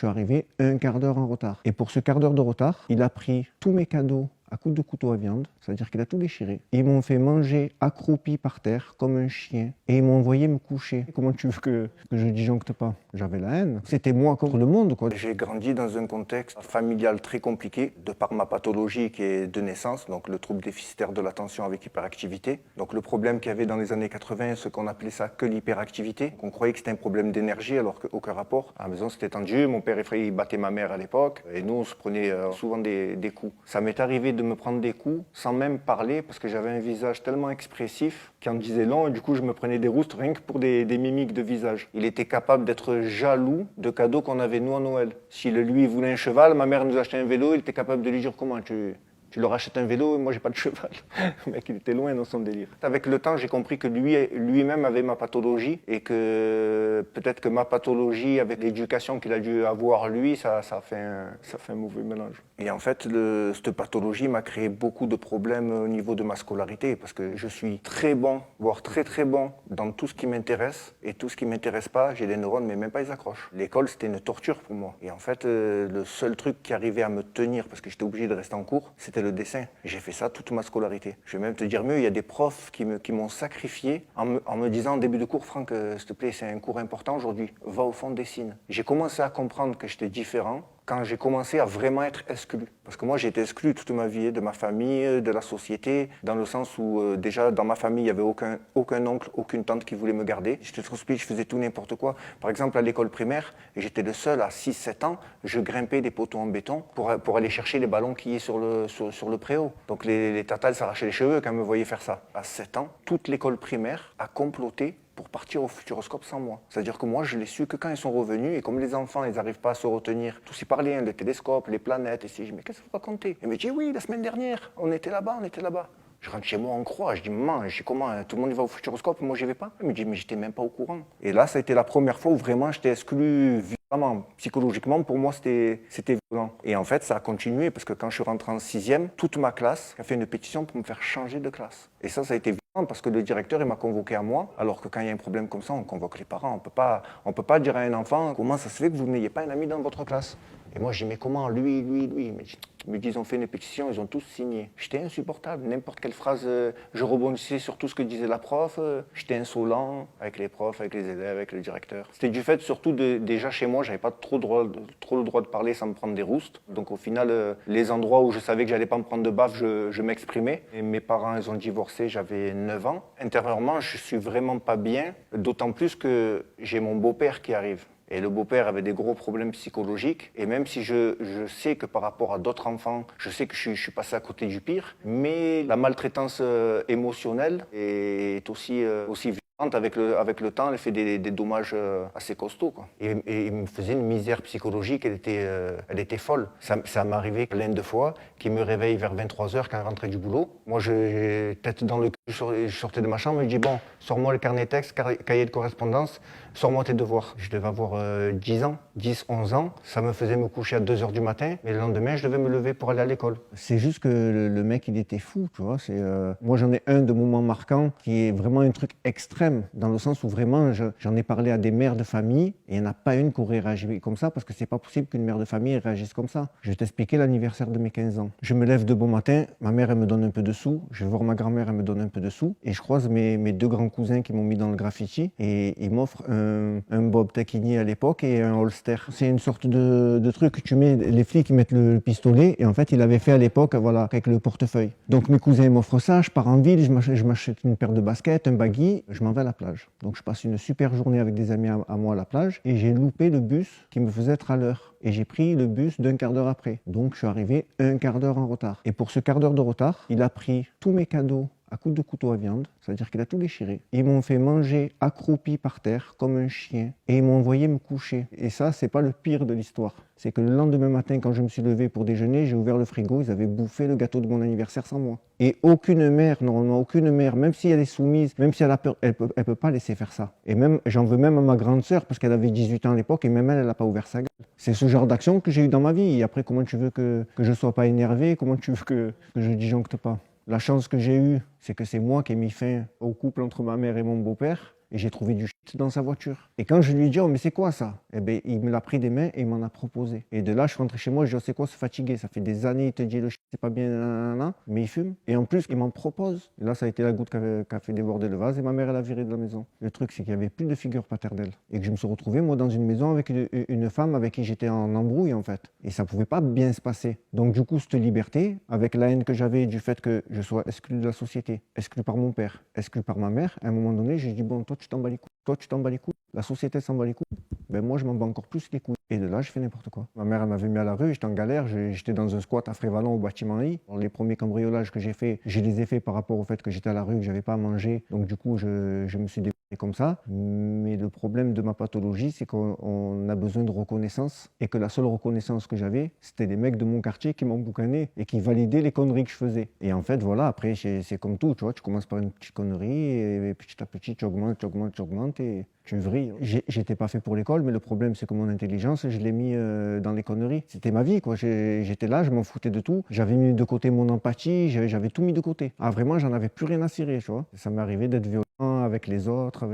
Je suis arrivé un quart d'heure en retard. Et pour ce quart d'heure de retard, il a pris tous mes cadeaux à coups de couteau à viande, c'est-à-dire qu'il a tout déchiré. Ils m'ont fait manger accroupi par terre comme un chien et ils m'ont envoyé me coucher. Comment tu veux que je disjoncte pas? J'avais la haine. C'était moi contre le monde, quoi. J'ai grandi dans un contexte familial très compliqué de par ma pathologie qui est de naissance, donc le trouble déficitaire de l'attention avec hyperactivité. Donc le problème qu'il y avait dans les années 80, ce qu'on appelait ça que l'hyperactivité. On croyait que c'était un problème d'énergie alors qu'aucun rapport. À la maison c'était tendu, mon père il battait ma mère à l'époque et nous on se prenait souvent des coups. Ça m'est arrivé de me prendre des coups sans même parler parce que j'avais un visage tellement expressif qui en disait long et du coup je me prenais des roustes rien que pour des mimiques de visage. Il était capable d'être jaloux de cadeaux qu'on avait nous à Noël. Si lui voulait un cheval, ma mère nous achetait un vélo, il était capable de lui dire comment tu leur achètes un vélo et moi j'ai pas de cheval. Le mec il était loin dans son délire. Avec le temps j'ai compris que lui-même avait ma pathologie et que peut-être que ma pathologie avec l'éducation qu'il a dû avoir lui, ça fait un mauvais mélange. Et en fait cette pathologie m'a créé beaucoup de problèmes au niveau de ma scolarité parce que je suis très bon, voire très très bon dans tout ce qui m'intéresse et tout ce qui m'intéresse pas, j'ai des neurones mais même pas ils accrochent. L'école c'était une torture pour moi. Et en fait le seul truc qui arrivait à me tenir parce que j'étais obligé de rester en cours, c'était le dessin. J'ai fait ça toute ma scolarité. Je vais même te dire mieux, il y a des profs qui m'ont sacrifié en me disant en début de cours, Franck, s'il te plaît, c'est un cours important aujourd'hui, va au fond, dessine. J'ai commencé à comprendre que j'étais différent quand j'ai commencé à vraiment être exclu. Parce que moi, j'ai été exclu toute ma vie, de ma famille, de la société, dans le sens où déjà dans ma famille, il n'y avait aucun oncle, aucune tante qui voulait me garder. J'étais trop speed, je faisais tout n'importe quoi. Par exemple, à l'école primaire, j'étais le seul à 6-7 ans, je grimpais des poteaux en béton pour aller chercher les ballons qui est sur le préau. Donc les tatas s'arrachaient les cheveux quand elles me voyaient faire ça. À 7 ans, toute l'école primaire a comploté pour partir au Futuroscope sans moi. C'est-à-dire que moi, je l'ai su que quand ils sont revenus, et comme les enfants, ils n'arrivent pas à se retenir, tous y parlaient, hein, le télescope, les planètes, et si je dis, mais qu'est-ce que vous racontez? Et me dit, oui, la semaine dernière, on était là-bas. Je rentre chez moi en croix, je dis, maman, je sais comment, tout le monde y va au Futuroscope, moi j'y vais pas. Elle me dit, mais j'étais même pas au courant. Et là, ça a été la première fois où vraiment j'étais exclu violemment. Psychologiquement, pour moi, c'était violent. Et en fait, ça a continué, parce que quand je suis rentré en 6e, toute ma classe a fait une pétition pour me faire changer de classe. Et ça a été violent, parce que le directeur, il m'a convoqué à moi, alors que quand il y a un problème comme ça, on convoque les parents. On peut pas dire à un enfant, comment ça se fait que vous n'ayez pas un ami dans votre classe? Et moi, je dis, mais comment, lui? Ils me disent, ils ont fait une pétition, ils ont tous signé. J'étais insupportable. N'importe quelle phrase, je rebondissais sur tout ce que disait la prof. J'étais insolent avec les profs, avec les élèves, avec le directeur. C'était du fait, surtout, déjà chez moi, j'avais pas trop le droit de parler sans me prendre des roustes. Donc au final, les endroits où je savais que j'allais pas me prendre de baffe, je m'exprimais. Et mes parents, ils ont divorcé, j'avais 9 ans. Intérieurement, je suis vraiment pas bien, d'autant plus que j'ai mon beau-père qui arrive. Et le beau-père avait des gros problèmes psychologiques. Et même si je sais que par rapport à d'autres enfants, je sais que je suis passé à côté du pire, mais la maltraitance émotionnelle est aussi violente. Avec le temps, elle fait des dommages assez costauds, quoi. Et il me faisait une misère psychologique, elle était folle. Ça m'est arrivé plein de fois qu'il me réveille vers 23h quand il rentrait du boulot. Moi, tête dans le cul, je sortais de ma chambre et je dis, bon, sors-moi le carnet de texte, cahier de correspondance, sors-moi tes devoirs. Je devais avoir 10 ans, 10, 11 ans. Ça me faisait me coucher à 2h du matin, mais le lendemain, je devais me lever pour aller à l'école. C'est juste que le mec, il était fou, tu vois. Moi, j'en ai un de moments marquants qui est vraiment un truc extrême, dans le sens où vraiment, j'en ai parlé à des mères de famille, et il n'y en a pas une qui aurait réagi comme ça, parce que c'est pas possible qu'une mère de famille réagisse comme ça. Je vais t'expliquer l'anniversaire de mes 15 ans. Je me lève de bon matin, ma mère, elle me donne un peu de sous, je vais voir ma grand-mère, elle me donne un peu de sous, et je croise mes deux grands cousins qui m'ont mis dans le graffiti, et ils m'offrent un Bob Taquini à l'époque et un holster. C'est une sorte de truc que tu mets, les flics ils mettent le pistolet, et en fait, il l'avait fait à l'époque, voilà, avec le portefeuille. Donc mes cousins m'offrent ça, je pars en ville, je m'achète une paire de baskets, un baggy, je m'en vais à la plage. Donc je passe une super journée avec des amis à moi à la plage, et j'ai loupé le bus qui me faisait être à l'heure. Et j'ai pris le bus d'un quart d'heure après. Donc je suis arrivé un quart d'heure en retard. Et pour ce quart d'heure de retard, il a pris tous mes cadeaux à coups de couteau à viande, c'est-à-dire qu'il a tout déchiré. Ils m'ont fait manger accroupi par terre comme un chien et ils m'ont envoyé me coucher. Et ça, c'est pas le pire de l'histoire. C'est que le lendemain matin, quand je me suis levé pour déjeuner, j'ai ouvert le frigo, ils avaient bouffé le gâteau de mon anniversaire sans moi. Et aucune mère, normalement aucune mère, même si elle est soumise, même si elle a peur, elle peut pas laisser faire ça. Et même, j'en veux même à ma grande sœur, parce qu'elle avait 18 ans à l'époque, et même elle a pas ouvert sa gueule. C'est ce genre d'action que j'ai eu dans ma vie. Et après, comment tu veux que je sois pas énervé? Comment tu veux que je disjoncte pas? La chance que j'ai eue, c'est que c'est moi qui ai mis fin au couple entre ma mère et mon beau-père, et j'ai trouvé du dans sa voiture. Et quand je lui ai dit, oh, mais c'est quoi ça? Eh ben, il me l'a pris des mains et il m'en a proposé. Et de là, je suis rentré chez moi, je dis, oh, c'est quoi se fatiguer? Ça fait des années, il te dit, le shit, c'est pas bien, nanana, mais il fume. Et en plus, il m'en propose. Et là, ça a été la goutte qui a fait déborder le vase et ma mère, elle a viré de la maison. Le truc, c'est qu'il n'y avait plus de figure paternelle. Et que je me suis retrouvé, moi, dans une maison avec une femme avec qui j'étais en embrouille, en fait. Et ça pouvait pas bien se passer. Donc, du coup, cette liberté, avec la haine que j'avais du fait que je sois exclu de la société, exclu par mon père, exclu par ma mère, à un moment donné, j'ai dit, bon, toi, tu t'en bats les couilles. Toi, tu t'en bats les couilles. La société s'en bat les couilles. Ben moi, je m'en bats encore plus les couilles. Et de là, je fais n'importe quoi. Ma mère, elle m'avait mis à la rue, j'étais en galère, j'étais dans un squat à Frévalon au bâtiment I. Les premiers cambriolages que j'ai fait, je les ai faits par rapport au fait que j'étais à la rue, que j'avais pas à manger. Donc du coup, je me suis débrouillé comme ça. Mais le problème de ma pathologie, c'est qu'on a besoin de reconnaissance et que la seule reconnaissance que j'avais, c'était les mecs de mon quartier qui m'emboucanaient et qui validaient les conneries que je faisais. Et en fait, voilà, après, c'est comme tout, tu vois, tu commences par une petite connerie et petit à petit, tu augmentes et tu vrilles. J'étais pas fait pour l'école, mais le problème, c'est que mon intelligence, je l'ai mis dans les conneries. C'était ma vie, quoi. J'étais là, je m'en foutais de tout. J'avais mis de côté mon empathie, j'avais tout mis de côté. Ah, vraiment, j'en avais plus rien à cirer, tu vois. Ça m'est arrivé d'être violent avec les autres,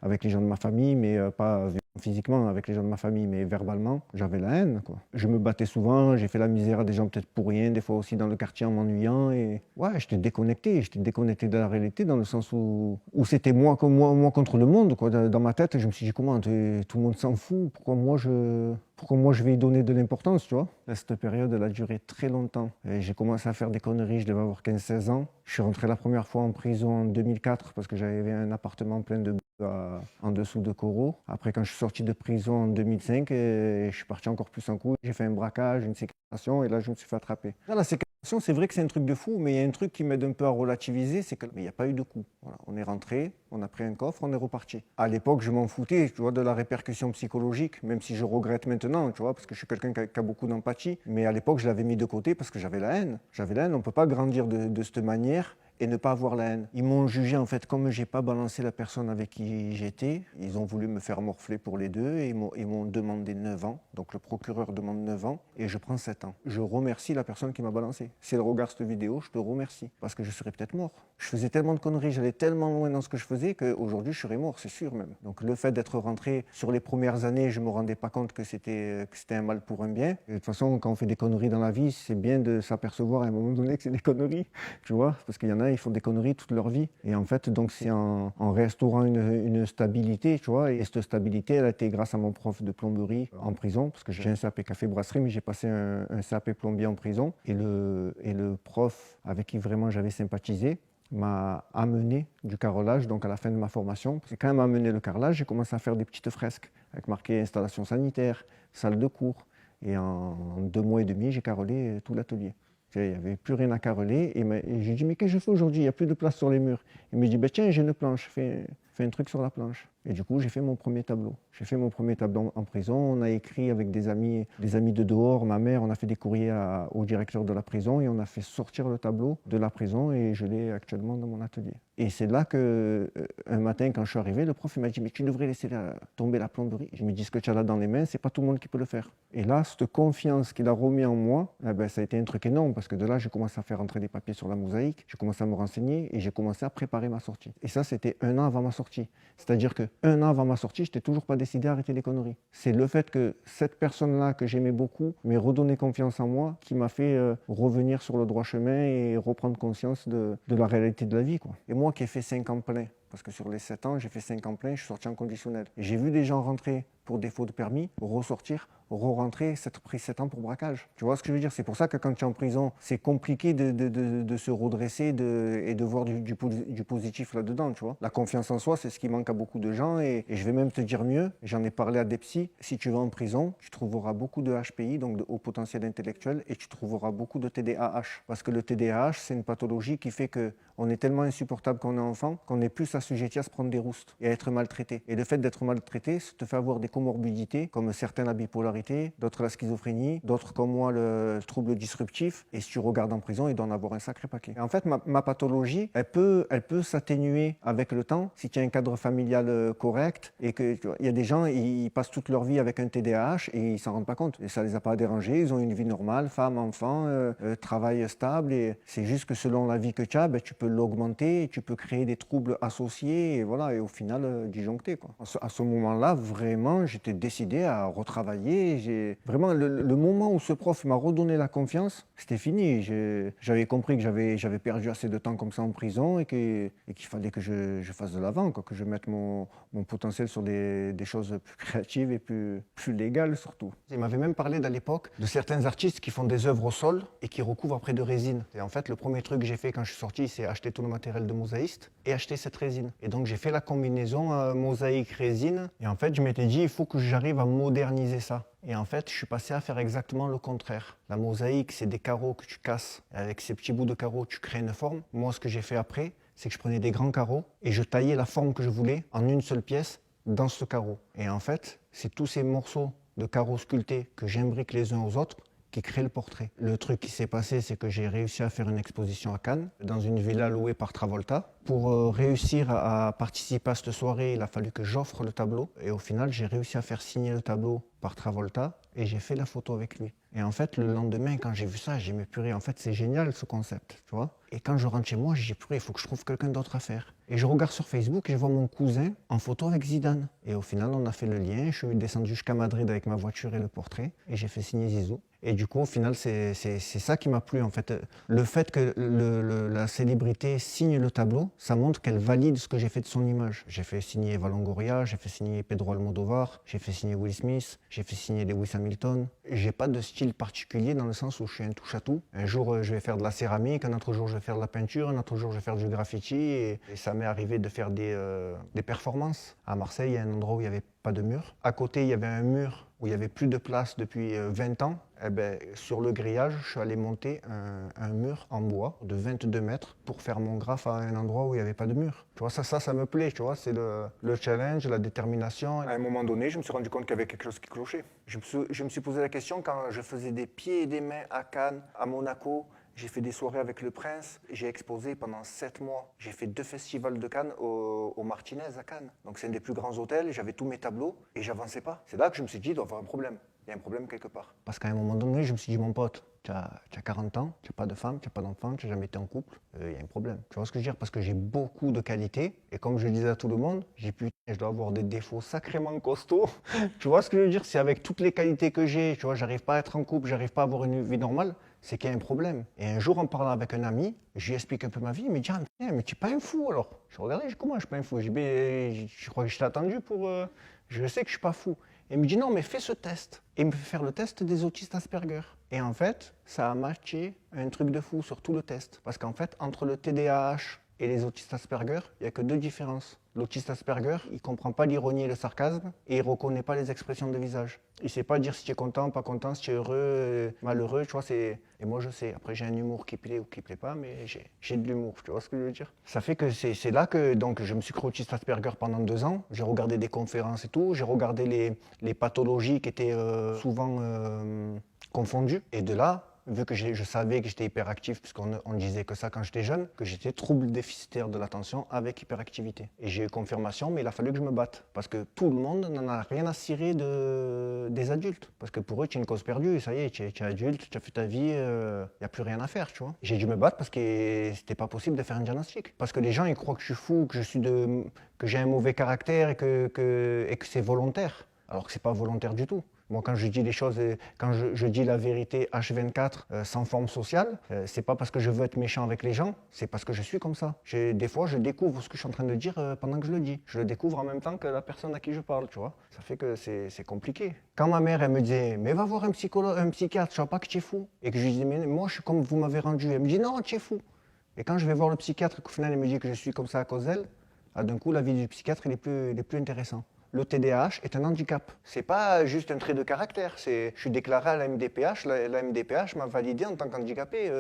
avec les gens de ma famille, mais pas violent physiquement avec les gens de ma famille, mais verbalement, j'avais la haine, quoi. Je me battais souvent, j'ai fait la misère à des gens peut-être pour rien, des fois aussi dans le quartier en m'ennuyant, et ouais, j'étais déconnecté de la réalité dans le sens où c'était moi contre le monde, quoi. Dans ma tête, je me suis dit, comment, tout le monde s'en fout, pourquoi moi je vais y donner de l'importance, tu vois. Cette période, elle a duré très longtemps. J'ai commencé à faire des conneries, je devais avoir 15-16 ans. Je suis rentré la première fois en prison en 2004 parce que j'avais un appartement plein de en dessous de Corot. Après, quand je suis sorti de prison en 2005, je suis parti encore plus en couille. J'ai fait un braquage, une séquestration et là, je me suis fait attraper. Là, la séquestration, c'est vrai que c'est un truc de fou, mais il y a un truc qui m'aide un peu à relativiser, c'est qu'il n'y a pas eu de coup. Voilà. On est rentré, on a pris un coffre, on est reparti. À l'époque, je m'en foutais, tu vois, de la répercussion psychologique, même si je regrette maintenant, tu vois, parce que je suis quelqu'un qui a beaucoup d'empathie. Mais à l'époque, je l'avais mis de côté parce que j'avais la haine. J'avais la haine, on ne peut pas grandir de cette manière et ne pas avoir la haine. Ils m'ont jugé, en fait, comme j'ai pas balancé la personne avec qui j'étais, ils ont voulu me faire morfler pour les deux et ils m'ont demandé 9 ans. Donc le procureur demande 9 ans et je prends 7 ans. Je remercie la personne qui m'a balancé. Si elle regarde cette vidéo, je te remercie parce que je serais peut-être mort. Je faisais tellement de conneries, j'allais tellement loin dans ce que je faisais qu'aujourd'hui je serais mort, c'est sûr même. Donc le fait d'être rentré sur les premières années, je me rendais pas compte que c'était un mal pour un bien. Et de toute façon, quand on fait des conneries dans la vie, c'est bien de s'apercevoir à un moment donné que c'est des conneries, tu vois, parce qu'il y en a, ils font des conneries toute leur vie. Et en fait, donc c'est en restaurant une stabilité, tu vois, et cette stabilité, elle a été grâce à mon prof de plomberie en prison, parce que j'ai un CAP café brasserie, mais j'ai passé un CAP plombier en prison. Et le prof avec qui vraiment j'avais sympathisé m'a amené du carrelage, donc à la fin de ma formation. Et quand il m'a amené le carrelage, j'ai commencé à faire des petites fresques avec marqué installation sanitaire, salle de cours. Et en 2 mois et demi, j'ai carrelé tout l'atelier. Il n'y avait plus rien à carreler. Et j'ai dit, mais qu'est-ce que je fais aujourd'hui? Il n'y a plus de place sur les murs. Il me dit, bah, tiens, j'ai une planche, fais un truc sur la planche. Et du coup, j'ai fait mon premier tableau. J'ai fait mon premier tableau en prison. On a écrit avec des amis de dehors, ma mère, on a fait des courriers au directeur de la prison et on a fait sortir le tableau de la prison et je l'ai actuellement dans mon atelier. Et c'est là que, un matin, quand je suis arrivé, le prof m'a dit, mais tu devrais laisser tomber la plomberie. Je me dis, ce que tu as là dans les mains, c'est pas tout le monde qui peut le faire. Et là, cette confiance qu'il a remis en moi, eh ben, ça a été un truc énorme parce que de là, j'ai commencé à faire entrer des papiers sur la mosaïque, j'ai commencé à me renseigner et j'ai commencé à préparer ma sortie. Et ça, c'était 1 an avant ma sortie. C'est-à-dire que 1 an avant ma sortie, je n'étais toujours pas décidé à arrêter les conneries. C'est le fait que cette personne-là, que j'aimais beaucoup, m'ait redonné confiance en moi, qui m'a fait revenir sur le droit chemin et reprendre conscience de la réalité de la vie, quoi. Et moi qui ai fait 5 ans plein, parce que sur les 7 ans, j'ai fait 5 ans plein, je suis sorti en conditionnel. Et j'ai vu des gens rentrer pour défaut de permis, ressortir, re-rentrer, s'être pris 7 ans pour braquage. Tu vois ce que je veux dire? C'est pour ça que quand tu es en prison, c'est compliqué de se redresser et de voir du positif là-dedans, tu vois. La confiance en soi, c'est ce qui manque à beaucoup de gens et je vais même te dire mieux, j'en ai parlé à des psys, si tu vas en prison, tu trouveras beaucoup de HPI, donc de haut potentiel intellectuel, et tu trouveras beaucoup de TDAH. Parce que le TDAH, c'est une pathologie qui fait qu'on est tellement insupportable quand on est enfant qu'on est plus assujetti à se prendre des roustes et à être maltraité. Et le fait d'être maltraité, ça te fait avoir des comorbidités, comme certains la bipolarité, d'autres la schizophrénie, d'autres comme moi le trouble disruptif. Et si tu regardes en prison, il doit en avoir un sacré paquet. Et en fait, ma pathologie, elle peut s'atténuer avec le temps si tu as un cadre familial correct et que tu vois, il y a des gens, ils passent toute leur vie avec un TDAH et ils s'en rendent pas compte. Et ça les a pas dérangés, ils ont une vie normale, femme, enfant, travail stable. Et c'est juste que selon la vie que tu as, ben, tu peux l'augmenter et tu peux créer des troubles associés dissocier et, voilà, et au final disjoncter, quoi. À ce moment-là, vraiment, j'étais décidé à retravailler. Vraiment, le moment où ce prof m'a redonné la confiance, c'était fini. J'avais compris que j'avais perdu assez de temps comme ça en prison et qu'il fallait que je fasse de l'avant, quoi, que je mette mon potentiel sur des choses plus créatives et plus légales surtout. Il m'avait même parlé à l'époque de certains artistes qui font des œuvres au sol et qui recouvrent après de résine. Et en fait, le premier truc que j'ai fait quand je suis sorti, c'est acheter tout le matériel de mosaïste et acheter cette résine. Et donc j'ai fait la combinaison mosaïque-résine. Et en fait, je m'étais dit, il faut que j'arrive à moderniser ça. Et en fait, je suis passé à faire exactement le contraire. La mosaïque, c'est des carreaux que tu casses. Avec ces petits bouts de carreaux, tu crées une forme. Moi, ce que j'ai fait après, c'est que je prenais des grands carreaux et je taillais la forme que je voulais en une seule pièce dans ce carreau. Et en fait, c'est tous ces morceaux de carreaux sculptés que j'imbrique les uns aux autres qui créent le portrait. Le truc qui s'est passé, c'est que j'ai réussi à faire une exposition à Cannes, dans une villa louée par Travolta. Pour réussir à participer à cette soirée, il a fallu que j'offre le tableau. Et au final, j'ai réussi à faire signer le tableau par Travolta et j'ai fait la photo avec lui. Et en fait, le lendemain, quand j'ai vu ça, j'ai dit, mais purée, en fait, c'est génial ce concept, tu vois. Et quand je rentre chez moi, j'ai dit, purée, il faut que je trouve quelqu'un d'autre à faire. Et je regarde sur Facebook et je vois mon cousin en photo avec Zidane. Et au final, on a fait le lien. Je suis descendu jusqu'à Madrid avec ma voiture et le portrait. Et j'ai fait signer Zizou. Et du coup, au final, c'est ça qui m'a plu, en fait. Le fait que la célébrité signe le tableau, ça montre qu'elle valide ce que j'ai fait de son image. J'ai fait signer Eva Longoria, j'ai fait signer Pedro Almodovar, j'ai fait signer Will Smith, j'ai fait signer Lewis Hamilton. J'ai pas de style particulier dans le sens où je suis un touche-à-tout. Un jour, je vais faire de la céramique, un autre jour, je vais faire de la peinture, un autre jour, je vais faire du graffiti. Et ça m'est arrivé de faire des performances. À Marseille, il y a un endroit où il n'y avait pas de mur. À côté, il y avait un mur où il n'y avait plus de place depuis 20 ans. Eh ben, sur le grillage, je suis allé monter un mur en bois de 22 mètres pour faire mon graphe à un endroit où il n'y avait pas de mur. Tu vois, ça me plaît, tu vois, c'est le challenge, la détermination. À un moment donné, je me suis rendu compte qu'il y avait quelque chose qui clochait. Je me suis posé la question quand je faisais des pieds et des mains à Cannes, à Monaco. J'ai fait des soirées avec le Prince, j'ai exposé pendant 7 mois. J'ai fait 2 festivals de Cannes au Martinez à Cannes. Donc c'est un des plus grands hôtels, j'avais tous mes tableaux et j'avançais pas. C'est là que je me suis dit, il doit y avoir un problème. Il y a un problème quelque part. Parce qu'à un moment donné, je me suis dit, mon pote, tu as 40 ans, tu n'as pas de femme, tu n'as pas d'enfant, tu n'as jamais été en couple, il y a un problème. Tu vois ce que je veux dire? Parce que j'ai beaucoup de qualités et comme je disais à tout le monde, je dois avoir des défauts sacrément costauds. Tu vois ce que je veux dire? C'est avec toutes les qualités que j'ai, tu vois, j'arrive pas à être en couple, j'arrive pas à avoir une vie normale, c'est qu'il y a un problème. Et un jour, en parlant avec un ami, je lui explique un peu ma vie, il me dit, ah, mais tu n'es pas un fou alors. Je regardais, comment je suis pas un fou? Je dis, je crois que je t'ai attendu pour... Je sais que je suis pas fou. Et il me dit non, mais fais ce test. Et il me fait faire le test des autistes Asperger. Et en fait, ça a matché un truc de fou sur tout le test. Parce qu'en fait, entre le TDAH et les autistes Asperger, il n'y a que 2 différences. L'autiste Asperger, il ne comprend pas l'ironie et le sarcasme et il ne reconnaît pas les expressions de visage. Il ne sait pas dire si tu es content, pas content, si tu es heureux, malheureux, tu vois, Et moi, je sais. Après, j'ai un humour qui plaît ou qui plaît pas, mais j'ai de l'humour, tu vois ce que je veux dire? Ça fait que c'est là que donc, je me suis cru autiste Asperger pendant 2 ans. J'ai regardé des conférences et tout. J'ai regardé les pathologies qui étaient souvent confondues. Et de là, vu que je savais que j'étais hyperactif, puisqu'on disait que ça quand j'étais jeune, que j'étais trouble déficitaire de l'attention avec hyperactivité. Et j'ai eu confirmation, mais il a fallu que je me batte. Parce que tout le monde n'en a rien à cirer des adultes. Parce que pour eux, tu es une cause perdue, ça y est, tu es adulte, tu as fait ta vie, il n'y a plus rien à faire, tu vois. J'ai dû me battre parce que c'était pas possible de faire un diagnostic. Parce que les gens, ils croient que je suis fou, que j'ai un mauvais caractère et que c'est volontaire. Alors que c'est pas volontaire du tout. Moi, quand je dis les choses, quand je dis la vérité H24 sans forme sociale, c'est pas parce que je veux être méchant avec les gens, c'est parce que je suis comme ça. Des fois, je découvre ce que je suis en train de dire pendant que je le dis. Je le découvre en même temps que la personne à qui je parle, tu vois. Ça fait que c'est compliqué. Quand ma mère, elle me disait, mais va voir un psychologue, un psychiatre, je vois pas que tu es fou. Et que je lui disais, mais moi, je suis comme vous m'avez rendu. Elle me dit, non, tu es fou. Et quand je vais voir le psychiatre et qu'au final, elle me dit que je suis comme ça à cause d'elle, d'un coup, la vie du psychiatre, elle est plus intéressante. Le TDAH est un handicap. C'est pas juste un trait de caractère. Je suis déclaré à la MDPH. La MDPH m'a validé en tant qu'handicapé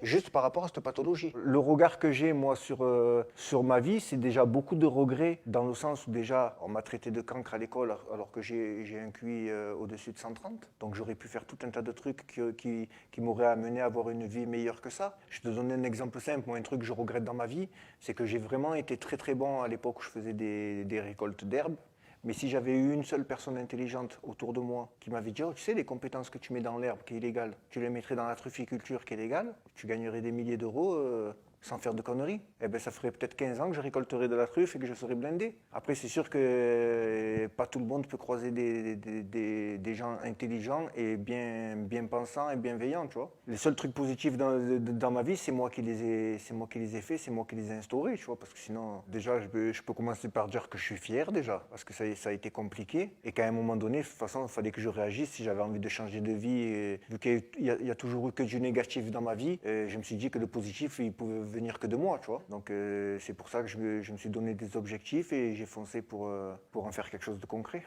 juste par rapport à cette pathologie. Le regard que j'ai, moi, sur ma vie, c'est déjà beaucoup de regrets dans le sens où déjà, on m'a traité de cancre à l'école alors que j'ai un QI au-dessus de 130. Donc j'aurais pu faire tout un tas de trucs qui m'auraient amené à avoir une vie meilleure que ça. Je te donne un exemple simple. Moi, un truc que je regrette dans ma vie, c'est que j'ai vraiment été très très bon à l'époque où je faisais des récoltes d'herbes. Mais si j'avais eu une seule personne intelligente autour de moi qui m'avait dit « Oh, tu sais, les compétences que tu mets dans l'herbe qui est illégale, tu les mettrais dans la trufficulture qui est légale, tu gagnerais des milliers d'euros, sans faire de conneries, eh ben, ça ferait peut-être 15 ans que je récolterais de la truffe et que je serais blindé. Après, c'est sûr que pas tout le monde peut croiser des gens intelligents et bien pensants et bienveillants, tu vois. Les seuls trucs positifs dans ma vie, c'est moi qui les ai faits, c'est moi qui les ai instaurés, tu vois, parce que sinon, déjà, je peux commencer par dire que je suis fier déjà, parce que ça a été compliqué et qu'à un moment donné, de toute façon, il fallait que je réagisse si j'avais envie de changer de vie. Et vu qu'il y a toujours eu que du négatif dans ma vie, je me suis dit que le positif, il pouvait venir que de moi, tu vois. Donc c'est pour ça que je me suis donné des objectifs et j'ai foncé pour en faire quelque chose de concret.